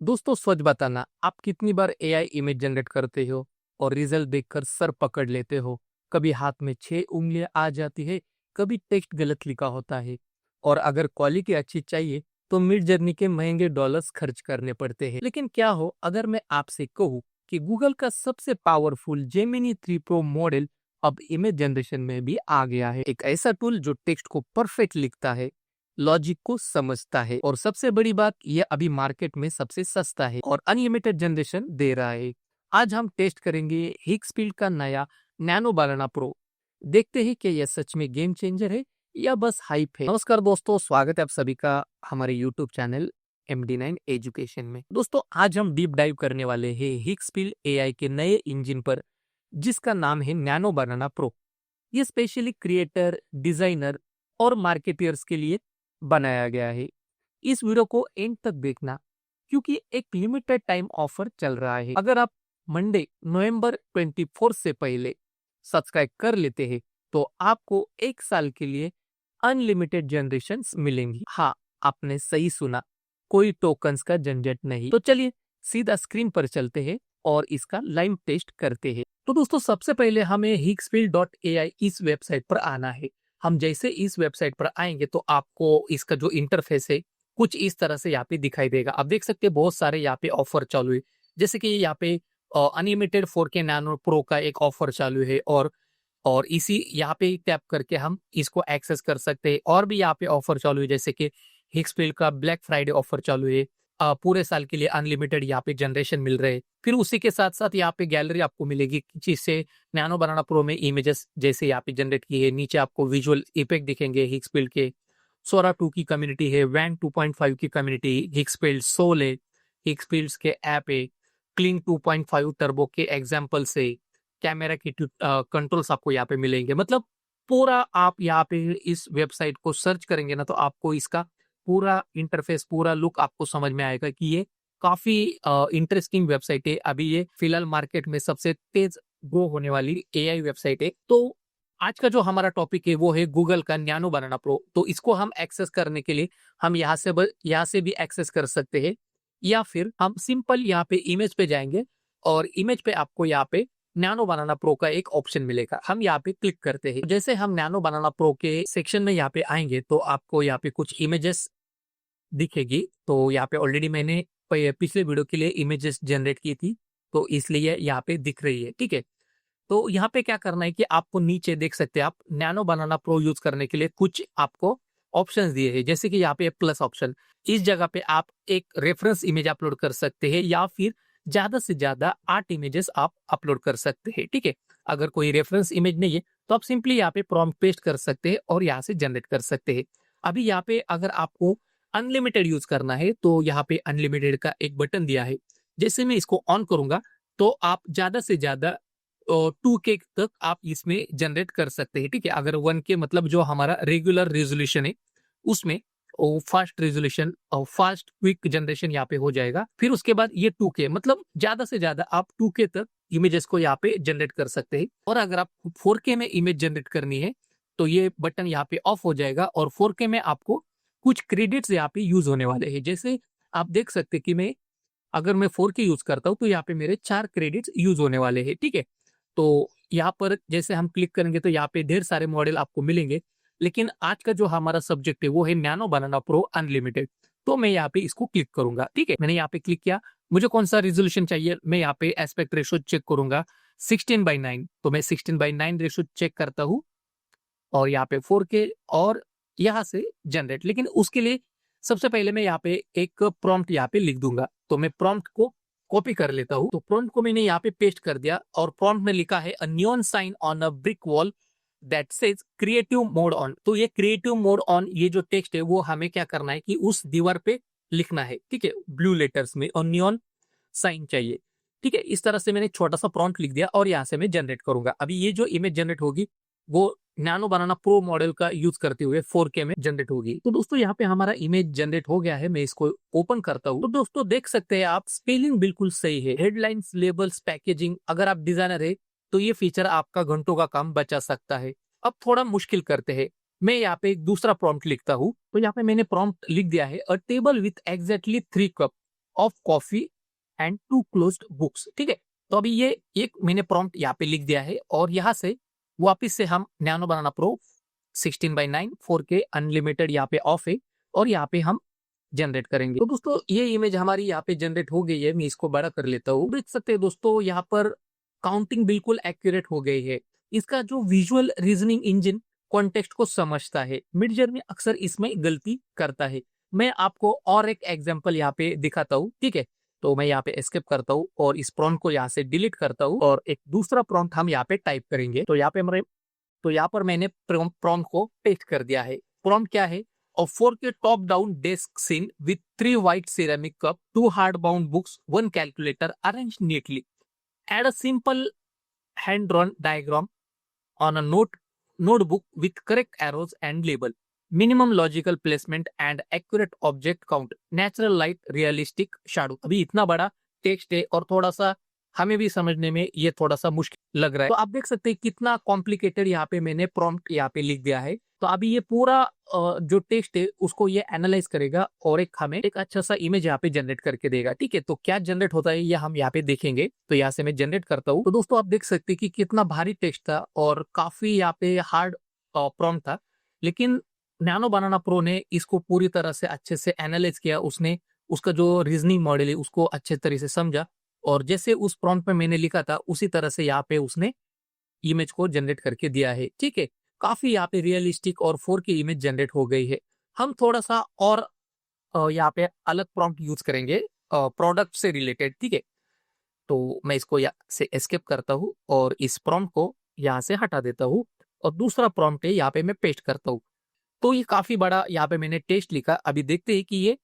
दोस्तों सच बताना, आप कितनी बार एआई इमेज जनरेट करते हो और रिजल्ट देखकर सर पकड़ लेते हो। कभी हाथ में 6 उंगलियां आ जाती है, कभी टेक्स्ट गलत लिखा होता है, और अगर क्वालिटी अच्छी चाहिए तो मिड जर्नी के महंगे डॉलर्स खर्च करने पड़ते हैं। लेकिन क्या हो अगर मैं आपसे कहूँ कि गूगल का सबसे पावरफुल जेमिनी 3 प्रो मॉडल अब इमेज जनरेशन में भी आ गया है। एक ऐसा टूल जो टेक्स्ट को परफेक्ट लिखता है, लॉजिक को समझता है, और सबसे बड़ी बात यह अभी मार्केट में सबसे सस्ता है और अनलिमिटेड जनरेशन दे रहा है। आज हम टेस्ट करेंगे हिगस्पीड का नया नैनो बनाना प्रो। देखते हैं कि यह सच में गेम चेंजर है या बस हाइप है। नमस्कार दोस्तों, स्वागत है आप सभी का हमारे यूट्यूब चैनल MD9 एजुकेशन में। दोस्तों आज हम डीप डाइव करने वाले हैं हिगस्पीड एआई के नए इंजन पर, जिसका नाम है नैनो बनाना प्रो। ये स्पेशली क्रिएटर, डिजाइनर और मार्केटियर्स के लिए बनाया गया है। इस वीडियो को एंड तक देखना क्योंकि एक लिमिटेड टाइम ऑफर चल रहा है। अगर आप मंडे नवंबर 24 से पहले सब्सक्राइब कर लेते हैं तो आपको 1 साल के लिए अनलिमिटेड जनरेशंस मिलेंगी। हाँ, आपने सही सुना, कोई टोकन्स का झंझट नहीं। तो चलिए सीधा स्क्रीन पर चलते हैं और इसका लाइव टेस्ट करते हैं। तो दोस्तों सबसे पहले हमें higsfield.ai इस वेबसाइट पर आना है। हम जैसे इस वेबसाइट पर आएंगे तो आपको इसका जो इंटरफेस है कुछ इस तरह से यहाँ पे दिखाई देगा। आप देख सकते हैं बहुत सारे यहाँ पे ऑफर चालू है, जैसे कि यहाँ पे अनलिमिटेड 4K नैनो प्रो का एक ऑफर चालू है, और इसी यहाँ पे टैप करके हम इसको एक्सेस कर सकते हैं। और भी यहाँ पे ऑफर चालू है, जैसे कि हिगस्पीड का ब्लैक फ्राइडे ऑफर चालू है। पूरे साल के लिए अनलिमिटेड यहाँ पे जनरेशन मिल रहे हैं। फिर उसी के साथ साथ यहाँ पे गैलरी आपको मिलेगी, जिससे नैनो बनाना प्रो में इमेजेस जैसे यहाँ पे जनरेट की है। नीचे आपको विजुअल इफेक्ट दिखेंगे हिगस्पीड के। सोरा 2 की कम्युनिटी है, वैन 2.5 की कम्युनिटी, हिगस्पीड सोल है, हिगस्पीड के ऐप है, क्लिंग 2.5 टर्बो के एग्जाम्पल से कैमरा की कंट्रोल्स आपको यहाँ पे मिलेंगे। मतलब पूरा आप यहाँ पे इस वेबसाइट को सर्च करेंगे ना तो आपको इसका पूरा इंटरफेस, पूरा लुक आपको समझ में आएगा कि ये काफी इंटरेस्टिंग वेबसाइट है। अभी ये फिलहाल मार्केट में सबसे तेज ग्रो होने वाली एआई वेबसाइट है। तो आज का जो हमारा टॉपिक है वो है गूगल का नैनो बनाना प्रो। तो इसको हम एक्सेस करने के लिए हम यहाँ से भी एक्सेस कर सकते हैं, या फिर हम सिंपल यहाँ पे इमेज पे जाएंगे और इमेज पे आपको यहाँ पे नैनो बनाना प्रो का एक ऑप्शन मिलेगा। हम यहाँ पे क्लिक करते हैं। जैसे हम नैनो बनाना प्रो के सेक्शन में यहाँ पे आएंगे तो आपको यहाँ पे कुछ इमेजेस दिखेगी। तो यहाँ पे ऑलरेडी मैंने पिछले वीडियो के लिए इमेजेस जनरेट की थी, तो इसलिए यहाँ पे दिख रही है। ठीक है, तो यहाँ पे क्या करना है कि आपको नीचे देख सकते हैं, आप नैनो बनाना प्रो यूज करने के लिए कुछ आपको ऑप्शंस दिए हैं, जैसे कि यहाँ पे प्लस ऑप्शन। इस जगह पे आप एक रेफरेंस इमेज अपलोड कर सकते हैं, या फिर ज्यादा से ज्यादा 8 इमेजेस आप अपलोड कर सकते हैं। ठीक है, अगर कोई रेफरेंस इमेज नहीं है तो आप सिंपली यहाँ पे प्रॉम्प्ट पेस्ट कर सकते हैं और यहाँ से जनरेट कर सकते हैं। अभी यहाँ पे अगर आपको अनलिमिटेड यूज करना है तो यहाँ पे अनलिमिटेड का एक बटन दिया है। जैसे मैं इसको ऑन करूंगा तो आप ज्यादा से ज्यादा 2K तक आप इसमें जनरेट कर सकते हैं। ठीक है, अगर 1K मतलब जो हमारा रेगुलर रेजोल्यूशन है उसमें फास्ट रेजोल्यूशन और फास्ट क्विक जनरेशन यहाँ पे हो जाएगा। फिर उसके बाद ये 2K मतलब ज्यादा से ज्यादा आप 2K तक इमेजेस को यहाँ पे जनरेट कर सकते हैं। और अगर आप 4K में इमेज जनरेट करनी है तो ये बटन यहाँ पे ऑफ हो जाएगा, और 4K में आपको कुछ क्रेडिट्स यहाँ पे यूज होने वाले हैं। जैसे आप देख सकते हैं कि अगर मैं 4K यूज करता हूँ तो यहाँ पे मेरे 4 क्रेडिट्स यूज होने वाले हैं। ठीक है, तो यहाँ पर जैसे हम क्लिक करेंगे तो यहाँ पे ढेर सारे मॉडल आपको मिलेंगे, लेकिन आज का जो हमारा सब्जेक्ट है वो है नैनो बनाना प्रो अनलिमिटेड। तो मैं यहाँ पे इसको क्लिक करूंगा। ठीक है, मैंने यहाँ पे क्लिक किया। मुझे कौन सा रेजोल्यूशन चाहिए, मैं यहाँ पे एस्पेक्ट रेशो चेक करूंगा 16:9। तो मैं 16:9 रेशो चेक करता हूँ और यहाँ पे 4K और यहाँ से जनरेट। लेकिन उसके लिए सबसे पहले मैं यहाँ पे एक प्रॉम्प्ट यहाँ पे लिख दूंगा। तो मैं प्रॉम्प्ट को कॉपी कर लेता हूँ। तो प्रॉम्प्ट को मैंने यहाँ पे पेस्ट कर दिया, और प्रॉम्प्ट में लिखा है a neon sign on a brick wall that says creative mode on. तो ये क्रिएटिव मोड ऑन, ये जो टेक्स्ट है वो हमें क्या करना है कि उस दीवार पे लिखना है। ठीक है, ब्लू लेटर्स में, और नियॉन साइन चाहिए। ठीक है, इस तरह से मैंने छोटा सा प्रॉम्प्ट लिख दिया और यहाँ से मैं जनरेट करूंगा। अभी ये जो इमेज जनरेट होगी वो नैनो बनाना प्रो मॉडल का यूज करते हुए 4K में जनरेट होगी। तो दोस्तों यहाँ पे हमारा इमेज जनरेट हो गया है। मैं इसको ओपन करता हूँ। तो दोस्तों देख सकते हैं आप, स्पेलिंग बिल्कुल सही है, हेडलाइंस, लेबल्स, पैकेजिंग। अगर आप डिजाइनर है तो ये फीचर आपका घंटों का काम बचा सकता है। अब थोड़ा मुश्किल करते हैं। मैं यहाँ पे एक दूसरा प्रॉम्प्ट लिखता हूँ। तो यहाँ पे मैंने प्रॉम्प्ट लिख दिया है अ table with exactly 3 cup of coffee and 2 closed books. ठीक है, तो अभी ये एक मैंने प्रॉम्प्ट यहाँ पे लिख दिया है और यहाँ से वापस से हम नैनो बनाना प्रो 16:9 4K अनलिमिटेड यहाँ पे ऑफ है और यहाँ पे हम जनरेट करेंगे। तो दोस्तों ये इमेज हमारी यहाँ पे जनरेट हो गई है। मैं इसको बड़ा कर लेता हूँ। देख सकते हैं दोस्तों यहाँ पर काउंटिंग बिल्कुल एक्यूरेट हो गई है। इसका जो विजुअल रीजनिंग इंजन कॉन्टेक्स्ट को समझता है, मिड जर्नी अक्सर इसमें गलती करता है। मैं आपको और एक एग्जांपल यहाँ पे दिखाता हूँ। ठीक है, तो मैं यहाँ पे एस्केप करता हूँ और इस प्रॉम्प्ट को यहाँ से डिलीट करता हूँ और एक दूसरा प्रॉम्प्ट हम यहाँ पे टाइप करेंगे। तो यहाँ पर मैंने प्रॉम्प्ट को पेस्ट कर दिया है। प्रॉम्प्ट क्या है? A 4K top-down desk scene with 3 white ceramic cup, 2 hard-bound books, 1 calculator arranged neatly. Add a simple hand-drawn diagram on a notebook with correct arrows and label. Minimum logical placement and accurate object count. Natural light, realistic shadow. अभी इतना बड़ा text है और थोड़ा सा हमें भी समझने में ये थोड़ा सा मुश्किल लग रहा है। तो आप देख सकते हैं कितना कॉम्प्लिकेटेड यहाँ पे मैंने प्रॉम्प्ट यहाँ पे लिख दिया है। तो अभी ये पूरा जो टेक्स्ट है उसको ये एनालाइज करेगा और हमें एक अच्छा सा इमेज यहाँ पे जनरेट करके देगा। ठीक है, तो क्या जनरेट होता है ये हम यहाँ पे देखेंगे। तो यहाँ से मैं जनरेट करता हूँ। तो दोस्तों आप देख सकते हैं कि कितना भारी टेक्स्ट था और काफी यहाँ पे हार्ड प्रॉम्प्ट था, लेकिन नैनो बनाना प्रो ने इसको पूरी तरह से अच्छे से एनालाइज किया। उसने उसका जो रीजनिंग मॉडल है उसको अच्छे तरह से समझा और जैसे उस प्रॉम्प्ट में मैंने लिखा था उसी तरह से यहाँ पे उसने इमेज को जनरेट करके दिया है। ठीक है, काफी यहाँ पे रियलिस्टिक और 4K इमेज जनरेट हो गई है। हम थोड़ा सा और यहाँ पे अलग प्रॉम्प्ट यूज करेंगे प्रोडक्ट से रिलेटेड। ठीक है, तो मैं इसको यहाँ से एस्केप करता हूँ और इस प्रॉम्प्ट को यहाँ से हटा देता हूँ और दूसरा प्रॉम्प्ट है यहाँ पे मैं पेस्ट करता हूँ। तो ये काफी बड़ा यहाँ पे मैंने टेक्स्ट लिखा। अभी देखते हैं कि ये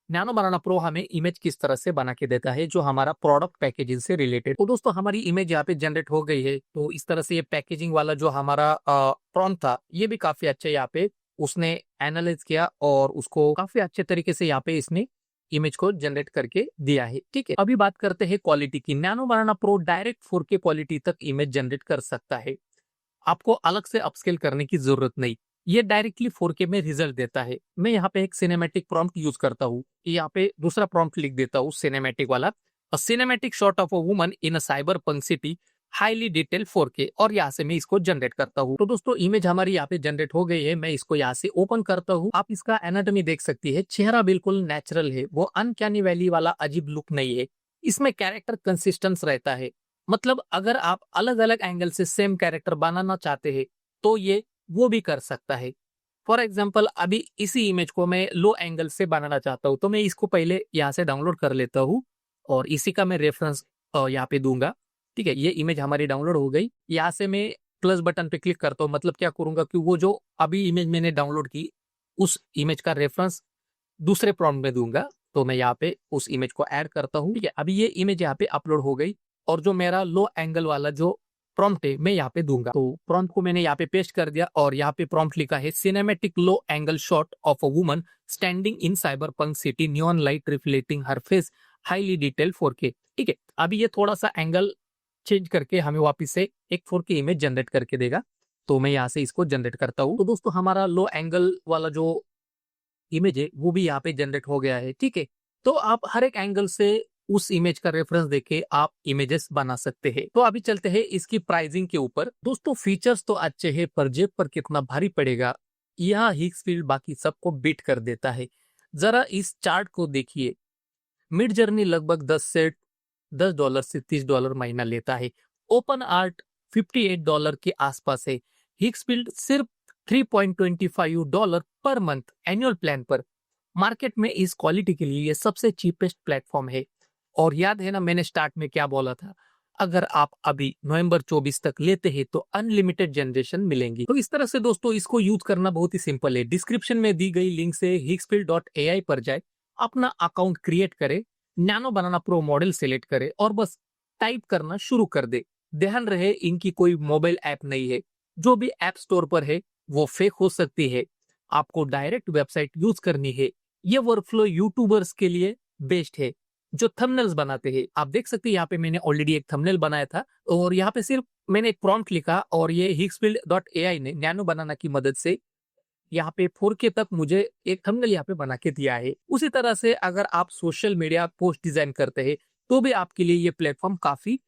नैनो बनाना प्रो हमें इमेज किस तरह से बना के देता है जो हमारा प्रोडक्ट पैकेजिंग से रिलेटेड। तो दोस्तों हमारी इमेज यहाँ पे जनरेट हो गई है। तो इस तरह से ये पैकेजिंग वाला जो हमारा प्रॉम्प्ट था ये भी काफी अच्छा यहाँ पे उसने एनालाइज किया और उसको काफी अच्छे तरीके से यहाँ पे इसने इमेज को जनरेट करके दिया है। ठीक है, अभी बात करते हैं क्वालिटी की। नैनो बनाना प्रो डायरेक्ट 4K क्वालिटी तक इमेज जनरेट कर सकता है। आपको अलग से अपस्केल करने की जरूरत नहीं, ये डायरेक्टली 4K में रिजल्ट देता है। मैं यहाँ पे एक सिनेमैटिक प्रॉम्प्ट यूज करता हूँ। यहाँ पे दूसरा प्रॉम्प्ट लिख देता हूँ सिनेमैटिक वाला, a cinematic shot of a woman in a cyber punk city highly detail 4K, और यहाँ से मैं इसको जनरेट करता हूँ। तो दोस्तों इमेज हमारी यहाँ पे जनरेट हो गई है। मैं इसको यहाँ से ओपन करता हूँ। आप इसका एनाटॉमी देख सकती है। चेहरा बिल्कुल नेचुरल है, वो अनकैनी वैली वाला अजीब लुक नहीं है। इसमें कैरेक्टर कंसिस्टेंस रहता है। मतलब अगर आप अलग अलग एंगल से सेम कैरेक्टर बनाना चाहते हैं तो ये वो भी कर सकता है। फॉर एग्जाम्पल अभी इसी इमेज को मैं लो एंगल से बनाना चाहता हूँ तो मैं इसको पहले यहाँ से डाउनलोड कर लेता हूँ और इसी का मैं रेफरेंस यहाँ पे दूंगा। ठीक है, ये इमेज हमारी डाउनलोड हो गई। यहाँ से मैं प्लस बटन पे क्लिक करता हूँ। मतलब क्या करूंगा कि वो जो अभी इमेज मैंने डाउनलोड की उस इमेज का रेफरेंस दूसरे प्रॉम्प्ट में दूंगा। तो मैं यहाँ पे उस इमेज को ऐड करता हूँ। ठीक है, अभी ये इमेज यहाँ पे अपलोड हो गई और जो मेरा लो एंगल वाला जो प्रॉम्प्ट है मैं यहाँ पे दूंगा। तो प्रॉम्प्ट को मैंने यहाँ पे पेस्ट कर दिया और यहाँ पे प्रॉम्प्ट लिखा है cinematic low angle shot of a woman standing in cyber punk city, neon light reflecting her face, highly detail 4K। ठीक है, अभी ये थोड़ा सा एंगल चेंज करके हमें वापस से एक 4K इमेज जनरेट करके देगा। तो मैं यहाँ से इसको जनरेट करता हूँ। तो दोस्तों हमारा लो एंगल वाला जो इमेज है वो भी यहाँ पे जनरेट हो गया है। ठीक है, तो आप हर एक एंगल से उस इमेज का रेफरेंस देके आप इमेजेस बना सकते हैं। तो अभी चलते हैं इसकी प्राइसिंग के ऊपर। दोस्तों फीचर्स तो अच्छे हैं पर जेब पर कितना भारी पड़ेगा, यह हिग्सफील्ड बाकी सबको बीट कर देता है। जरा इस चार्ट को देखिए। मिड जर्नी लगभग $10 से $30 महीना लेता है। ओपन आर्ट $58 के आसपास है। हिग्सफील्ड सिर्फ $3.25 पर मंथ एनुअल प्लान पर। मार्केट में इस क्वालिटी के लिए ये सबसे चीपेस्ट प्लेटफॉर्म है। और याद है ना मैंने स्टार्ट में क्या बोला था, अगर आप अभी नवंबर 24 तक लेते हैं तो अनलिमिटेड जनरेशन मिलेंगी। तो इस तरह से दोस्तों इसको यूज करना बहुत ही सिंपल है। डिस्क्रिप्शन में दी गई लिंक से higsfield.ai पर जाए, अपना अकाउंट क्रिएट करे, नैनो बनाना प्रो मॉडल सेलेक्ट करे और बस टाइप करना शुरू कर दे। ध्यान रहे इनकी कोई मोबाइल ऐप नहीं है। जो भी ऐप स्टोर पर है वो फेक हो सकती है। आपको डायरेक्ट वेबसाइट यूज करनी है। ये वर्कफ्लो यूट्यूबर्स के लिए बेस्ट है जो थंबनेल्स बनाते हैं। आप देख सकते हैं यहाँ पे मैंने ऑलरेडी एक थंबनेल बनाया था और यहाँ पे सिर्फ मैंने एक प्रॉम्प्ट लिखा और ये higsfield.ai ने नैनो बनाना की मदद से यहाँ पे 4K तक मुझे एक थंबनेल यहाँ पे बना के दिया है। उसी तरह से अगर आप सोशल मीडिया पोस्ट डिजाइन करते हैं तो भी आपके लिए ये प्लेटफॉर्म काफी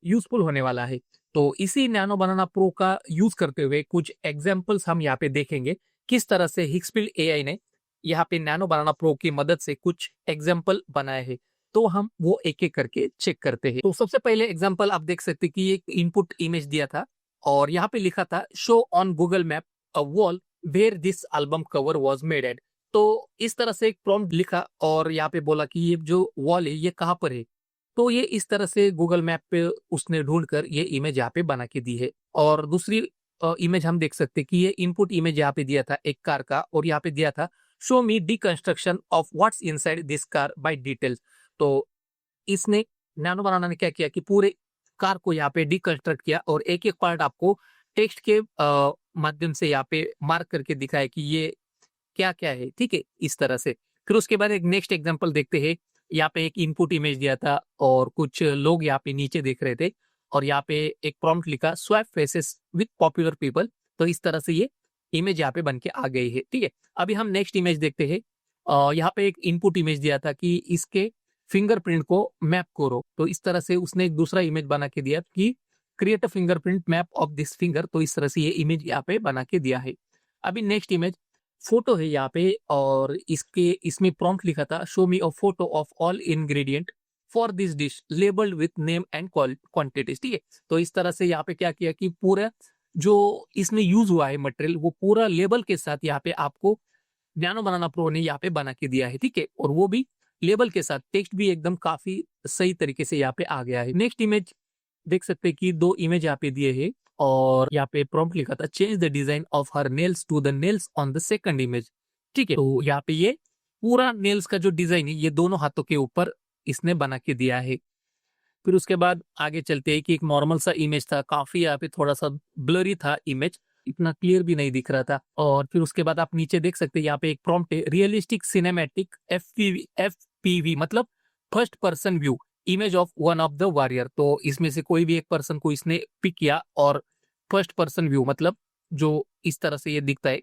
यूजफुल होने वाला है। तो इसी नैनो बनाना प्रो का यूज करते हुए कुछ एग्जांपल्स हम यहाँ पे देखेंगे, किस तरह से हिक्सफील्ड एआई ने यहाँ पे नैनो बनाना प्रो की मदद से कुछ एग्जाम्पल बनाए हैं। तो हम वो एक एक करके चेक करते हैं। तो सबसे पहले एग्जाम्पल आप देख सकते हैं कि एक इनपुट इमेज दिया था और यहाँ पे लिखा था show on Google map a wall where this album cover was made at. तो इस तरह से एक प्रॉम्प्ट लिखा और यहाँ पे बोला कि ये जो वॉल है ये कहाँ पर है। तो ये इस तरह से गूगल मैप पे उसने ढूंढ कर ये इमेज यहाँ पे बना के दी है। और दूसरी इमेज हम देख सकते हैं कि ये इनपुट इमेज यहाँ पे दिया था एक कार का और यहाँ पे दिया था show me deconstruction of what's inside this car by details. तो इसने नैनो बनाना ने क्या किया कि पूरे कार को यहाँ पे डिकंस्ट्रक्ट किया और एक एक पार्ट आपको टेक्स्ट के माध्यम से यहाँ पे मार्क करके दिखाया कि ये क्या क्या है। ठीक है, इस तरह से। फिर उसके बाद एक नेक्स्ट एग्जांपल देखते हैं। यहाँ पे एक इनपुट इमेज दिया था और कुछ लोग यहाँ पे नीचे देख रहे थे और यहाँ पे एक प्रॉम्प्ट लिखा swap faces with popular people. तो इस तरह से ये इमेज यहाँ पे बन के आ गई है। ठीक है, अभी हम नेक्स्ट इमेज देखते हैं। यहाँ पे एक इनपुट इमेज दिया था कि इसके फिंगरप्रिंट को मैप करो। तो इस तरह से उसने एक दूसरा इमेज बना के दिया कि create a fingerprint map of this finger. तो इस तरह से ये इमेज यहाँ पे बना के दिया है। अभी नेक्स्ट इमेज फोटो है यहाँ पे और इसमें प्रॉम्प्ट लिखा था show me a photo of all ingredient for this dish labelled with name and quantities. ठीक है, तो इस तरह से यहाँ पे क्या किया कि पूरा जो इसमें यूज हुआ है मटेरियल वो पूरा लेबल के साथ यहाँ पे आपको नैनो बनाना प्रो ने यहाँ पे बना के दिया है। ठीक है, और वो भी लेबल के साथ, टेक्स्ट भी एकदम काफी सही तरीके से यहाँ पे आ गया है। नेक्स्ट इमेज देख सकते हैं कि दो इमेज यहाँ पे दिए हैं और यहाँ पे प्रॉम्प्ट लिखा था change the design of her nails to the nails on the second image. ठीक है, तो यहाँ पे ये पूरा नेल्स का जो डिजाइन है ये दोनों हाथों के ऊपर इसने बना के दिया है। फिर उसके बाद आगे चलते हैं कि एक नॉर्मल सा इमेज था, काफी यहाँ पे थोड़ा सा ब्लरी था इमेज, इतना क्लियर भी नहीं दिख रहा था। और फिर उसके बाद आप नीचे देख सकते हैं यहाँ पे एक प्रॉम्प्ट है रियलिस्टिक सिनेमैटिक एफपीवी मतलब first person view image of one of the warrior. तो इसमें से कोई भी एक पर्सन को इसने पिक किया और फर्स्ट पर्सन व्यू मतलब जो इस तरह से ये दिखता है,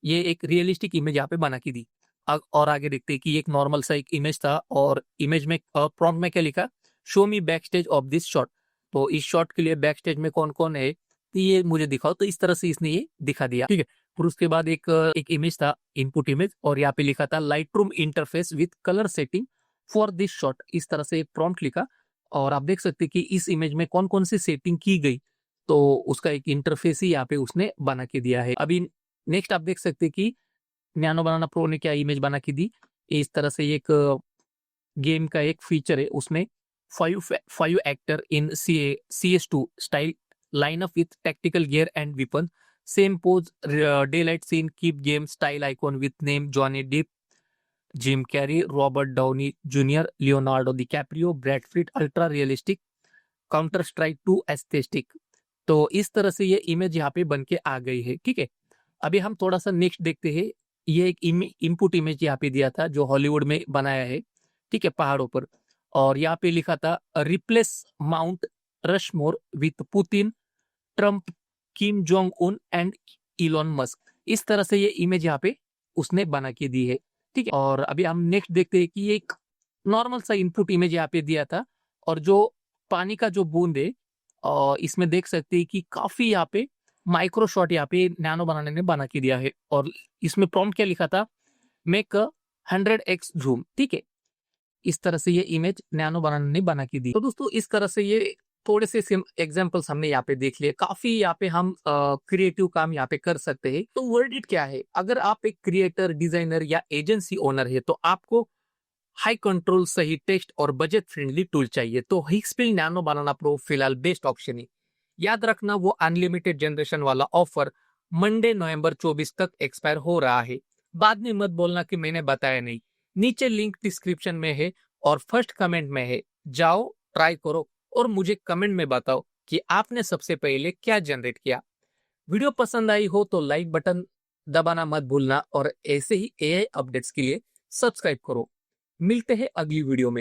ये एक रियलिस्टिक इमेज यहाँ पे बना के दी। और आगे देखते हैं कि एक नॉर्मल सा एक इमेज था और इमेज में प्रॉम्प्ट में क्या लिखा show me back stage of this shot. तो इस शॉट के लिए बैक स्टेज में कौन कौन है तो ये मुझे दिखाओ। तो इस तरह से इसने ये दिखा दिया। ठीक है, फिर उसके बाद एक इमेज था इनपुट इमेज और यहाँ पे लिखा था light room interface with colour setting for this shot. इस तरह से प्रॉम्प्ट लिखा और आप देख सकते हैं कि इस इमेज में कौन कौन सी सेटिंग की गई, तो उसका एक इंटरफेस ही यहाँ पे उसने बना के दिया है। अभी नेक्स्ट आप देख सकते हैं कि नैनो बनाना प्रो ने क्या इमेज बना के दी। इस तरह से एक गेम का एक फीचर है, उसमें five actor in CS2 style line up with tactical gear and weapon same pose daylight scene keep game style icon with name Johnny Depp Jim Carrey Robert Downey junior Leonardo DiCaprio Brad Pitt ultra realistic counter strike 2 aesthetic. तो इस तरह से ये image यहाँ पे बन के आ गई है। ठीक है, अभी हम थोड़ा सा नेक्स्ट देखते हैं। ये एक इनपुट इमेज यहाँ पे दिया था जो हॉलीवुड में बनाया है। ठीक है, पहाड़ों पर और यहाँ पे लिखा था replace mount Rushmore with Putin Trump Kim Jong Un and Elon Musk. इस तरह से ये इमेज यहाँ पे उसने बना के दी है। ठीक है, और अभी हम नेक्स्ट देखते हैं कि एक नॉर्मल सा इनपुट इमेज यहाँ पे दिया था और जो पानी का जो बूंद है और इसमें देख सकते हैं कि काफी यहाँ पे माइक्रो शॉट यहाँ पे नैनो बनाने ने बना के दिया है और इसमें प्रॉम्प्ट क्या लिखा था मेक 100x जूम। ठीक है, इस तरह से ये इमेज नैनो बनाने ने बना के दी। तो दोस्तों इस तरह से ये थोड़े से एग्जांपल्स हमने यहाँ पे देख लिए। काफी यहाँ पे हम क्रिएटिव काम यहाँ पे कर सकते हैं। तो वर्डिट क्या है, अगर आप एक क्रिएटर डिजाइनर या एजेंसी ओनर है तो आपको हाई कंट्रोल सही टेक्स्ट और बजट फ्रेंडली टूल चाहिए तो हिक्सफील्ड नैनो बनाना प्रो फिलहाल बेस्ट ऑप्शन है। याद रखना वो अनलिमिटेड जनरेशन वाला ऑफर मंडे नवंबर 24 तक एक्सपायर हो रहा है। बाद में मत बोलना कि मैंने बताया नहीं। नीचे लिंक डिस्क्रिप्शन में है और फर्स्ट कमेंट में है, जाओ ट्राई करो और मुझे कमेंट में बताओ कि आपने सबसे पहले क्या जनरेट किया। वीडियो पसंद आई हो तो लाइक बटन दबाना मत भूलना और ऐसे ही AI अपडेट्स के लिए सब्सक्राइब करो। मिलते हैं अगली वीडियो में।